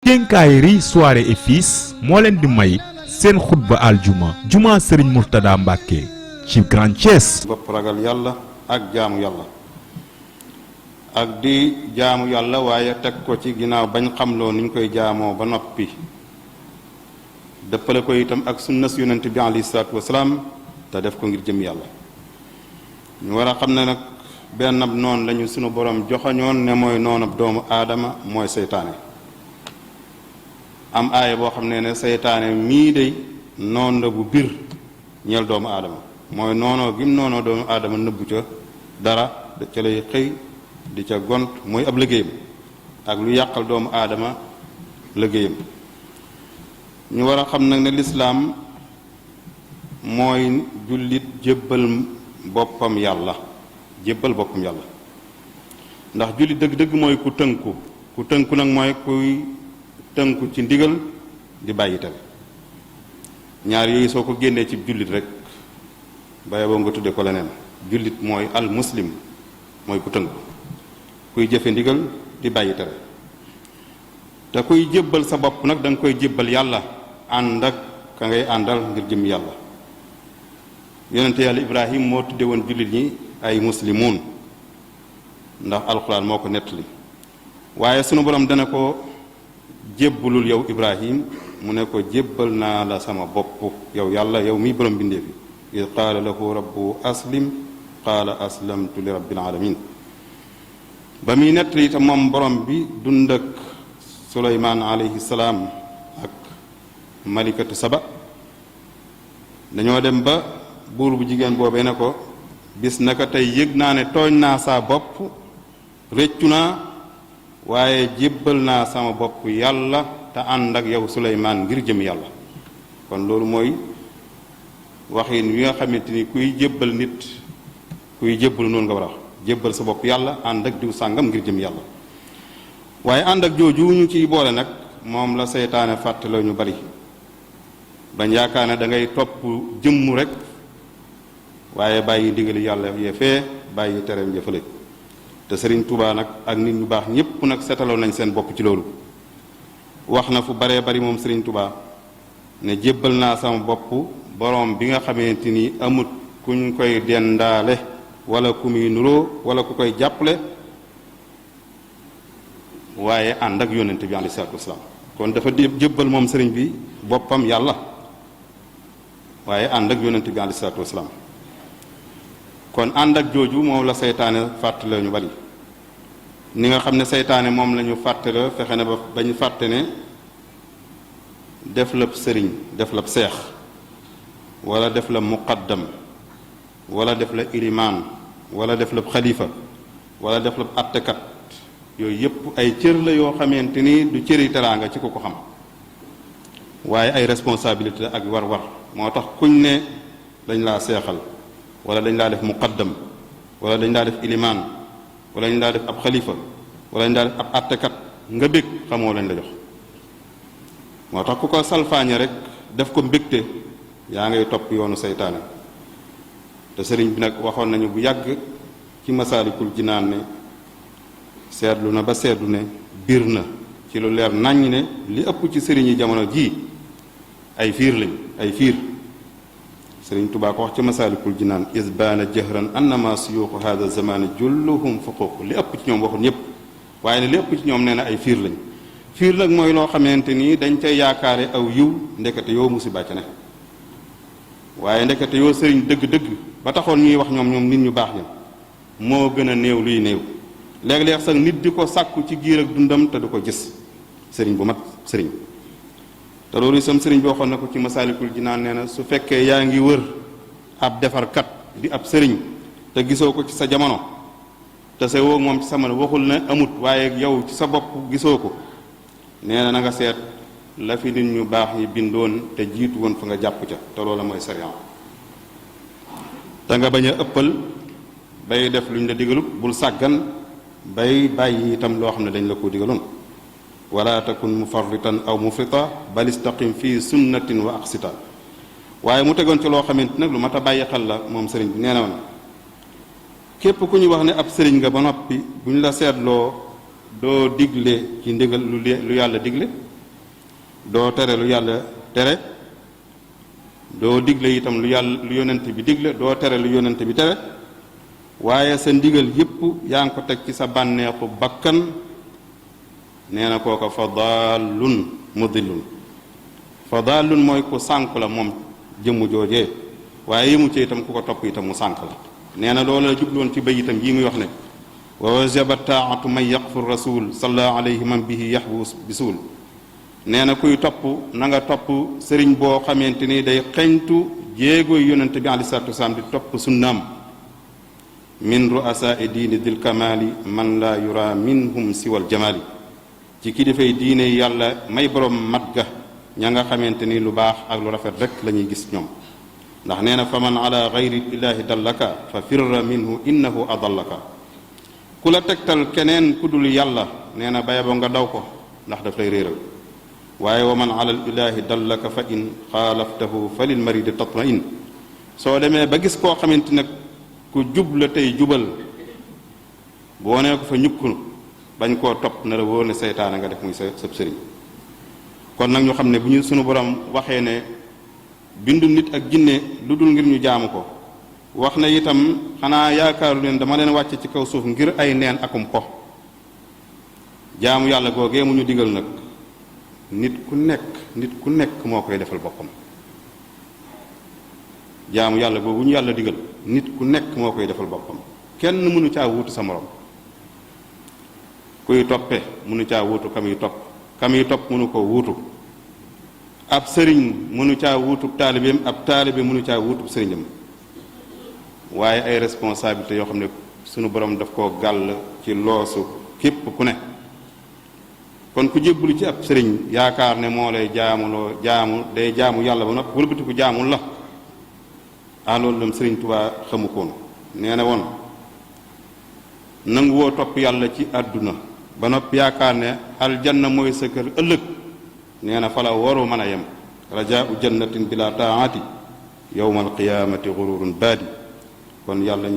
Quincaillerie Soirée et Fils moo leen di may seen xutba aljuma juma Serigne Mourtada Mbacke ci Grand Thiès. bopp ragal yàlla ak jaamu yàlla ak di jaamu yàlla waaye teg ko ci ginnaaw bañ xamloo niñ koy jaamoo ba noppi dëppale ko itam ak sunnas yonent bi alayhi salaatu wasalaam te def ko ngir jëm yàlla. ñu war a xam ne nag benn ab noon lañu sunu borom joxañoon ne mooy noonab doomu aadama mooy seytaane. am aaya boo xam ne seytaane mii day noon la bu bir ñeel doomu aadama mooy noonoo gim noonoo doomu aadama nëbbu ca dara ca lay xëy di ca gont mooy ab liggéeyam ak lu yàqal doomu aadama liggéeyam. ñu war a xam nag ne lislaam mooy jullit jébbal boppam yàlla ndax jullit dëgg-dëgg mooy ku tënku nag mooy kuy tënku ci ndigal di bàyyi tere. ñaar yooyu soo ko génnee ci jullit rek baye boo nga tudde ko leneen. jullit mooy al muslim mooy ku tënku kuy jëfe ndigal di bàyyi tere te kuy jébbal sa bopp nag da nga koy jébbal yàlla ànd ak ka ngay àndal ngir jëm yàlla. yonente yàlla Ibrahim moo tudde woon jullit ñi ay muslimuun ndax alxuraan moo ko nettali waaye sunu borom dana ko jébbalul yow Ibrahim mu ne ko jébbal naa la sama bopp yow yàlla yow miy borom bindee fi id qaala lahu rabbu aslim qaala aslamtu li rabbil alamin. ba muy nettali itam moom borom bi dund ak Suleymaan alayhi salaam ak malikatu Saba dañoo dem ba buur bu jigéen boobee ne ko bis naka tey yëg naa ne tooñ naa saa bopp réccu naa waaye jébbal naa sama bopp yàlla te ànd ak yow Suleymaan ngir jëm yàlla. kon loolu mooy waxin wi nga xamante ni kuy jébbal nit kuy jébbalu noonu nga war a wax jébbal sa bopp yàlla ànd ak diw sàngam ngir jëm yàlla. waaye ànd ak jooju ñu ciy boole nag moom la seytaane fàttaloo ñu bari bañ yaakaar ne da ngay topp jëmm rek waaye bàyyi ndigali yàlla yee fee bàyyi tereem jëfale. te Serigne Touba nag ak nit ñu baax ñépp nag setaloon nañ seen bopp ci loolu. wax na fu baree bari moom Serigne Touba ne jébbal naa sama bopp borom bi nga xamante ni amut kuñ koy dendaale wala ku muy nuroo wala ku koy jàppale waaye ànd ak yonent bi alayhi salaatu wasalaam. kon dafa jébbal moom Serigne bi boppam yàlla waaye ànd ak yonent bi alayhi salaatu wasalaam. kon ànd ak jooju moom la seytaane fàttale ñu bari ni nga xam ne seytaane moom la ñu fàttale fexe na ba ñu fàtte ne def la sëriñ def la seex wala def la muqaddam wala def la ilimaan wala def la xalifa wala def la attekat yooyu yépp ay cër la yoo xamante ni du cëri teraanga ci ku ko xam waaye ay responsabilité ak war-war moo tax kuñ ne dañ laa seexal wala dañ laa def muqaddam wala dañ laa def ilimaan wala dañ laa def ab xalifa wala dañ laa def ab attekat nga bég xamoo lañ la jox. moo tax ku ko salfaañe rek def ko mbégte yaa ngay topp yoonu seytaane. te sëriñ bi nag waxoon nañu bu yàgg ci masaalikul jinaan ne seetlu na ba seetlu ne biir na ci lu leer nàññ ne li ëpp ci sëriñ yi jamono jii ay fiir lañ ay fiir. Sëriñ Tubaa ko wax ci masaalikul jinaan isbaana jahran annama suyuuxu hada zamani julluhum fuquuq li ëpp ci ñoom waxul ñëpp waaye ne li ëpp ci ñoom nee na ay fiir lañ. fiir nag mooy loo xamante ni dañ cay yaakaare aw yiw ndekete yoo musiba ca ne waaye ndekete yoo sëriñ dëgg-dëgg ba taxoon ñuy wax ñoom nit ñu baax ña moo gën a néew luy néew. léeg-léeg sax nit di ko sàkku ci giir ak dundam te du ko gis sëriñ bu mat sëriñ. te loolu itam sëriñ bi waxoon na ko ci masaalikul jinaan nee na su fekkee yaa ngi wër ab defarkat di ab sëriñ te gisoo ko ci sa jamono te sa woo moom ci sama waxul ne amut waaye yow ci sa bopp gisoo ko nee na nga seet la fi nit ñu baax yi bindoon te jiitu woon fa nga jàpp ca te loola mooy sariya. te nga bañ a ëppal bay def lu ñu la digalut bul sàggan bay bàyyi itam loo xam ne dañ la ko digaloon. wala takun mufarritan aw mufrita bal istaqim fi sunnatin wa aqsita. waaye mu tegoon ci loo xamante nag lu mat a bàyyi xel la moom sëriñ bi nee na woon képp ku ñu wax ne ab sëriñ nga ba noppi bu ñu la seetloo doo digle ci ndigal lu yàlla digle doo tere lu yàlla tere, doo digle itam lu yonent bi digle, doo tere lu yonent bi tere, waaye sa ndigal yépp yaa ngi ko teg ci sa bànneexu bakkan, nee na kooka fa daalun mudillun. fa daalun mooy ku sànk la moom jëmm joojee, waaye yëmu ci itam ku ko topp itam mu sànk la. nee na loolu la jubloon ci bay itam yi muy wax ne wa wajaba taatu man yaqfu rasul salla alayhi man bihi yaxbu bisuul. nee na kuy topp na nga topp sëriñ boo xamante ni day xeñtu jéegoy yonent bi aleyhi salaatu wasalaam di topp sunnaam. min ruasaai diini dil kamali man la yura minhum siwal jamali. ci kilifay diine yàlla may borom mat ga ña nga xamante ni lu baax ak lu rafet rek la ñuy gis ñoom. ndax nee na fa man ala gayri illaahi dallaka fa firra minhu innahu adallaka. ku la tegtal keneen ku dul yàlla nee na bayabo nga daw ko ndax daf lay réeral. waaye wa man ala ilaahi dallaka fa in xaalaftahu fa lil maridi tatmain. soo demee ba gis koo xamante nag ku jub la tey jubal boo nee ko fa ñukku bañ koo topp na la wóor ne seytaane nga def muy sab sëriñ. kon nag ñu xam ne bu ñu sunu borom waxee ne bindu nit ak jinne lu dul ngir ñu jaamu ko, wax na itam xanaa yaakaaru leen dama leen wàcce ci kaw suuf ngir ay neen akum po. jaamu yàlla googee mu ñu digal nag nit ku nekk moo koy defal boppam. jaamu yàlla googu ñu yàlla digal nit ku nekk moo koy defal boppam, kenn mënu caa wuutu sa morom. kuy toppe mënu caa wuutu kam yi topp mënu koo wuutu. ab sëriñ mënu caa wuutu taalibeem, ab taalibe mënu caa wuutu sëriñam. waaye ay responsabilité yoo xam ne sunu borom daf koo gàll ci loosu képp ku ne. kon ku jébbalu ci ab sëriñ yaakaar ne moo lay day jaamu yàlla ba noppi wëlbatiku jaamul la, loolu lam sëriñ Tuubaa xamu koon. nee na woon nangu woo topp yàlla ci àdduna ba noppi yaakaar ne aljanna mooy sa kër ëllëg, nee na fa la waru mën a yem. rajaau jannatin bila taati yowma alqiyaamati gururun baadi. kon yàlla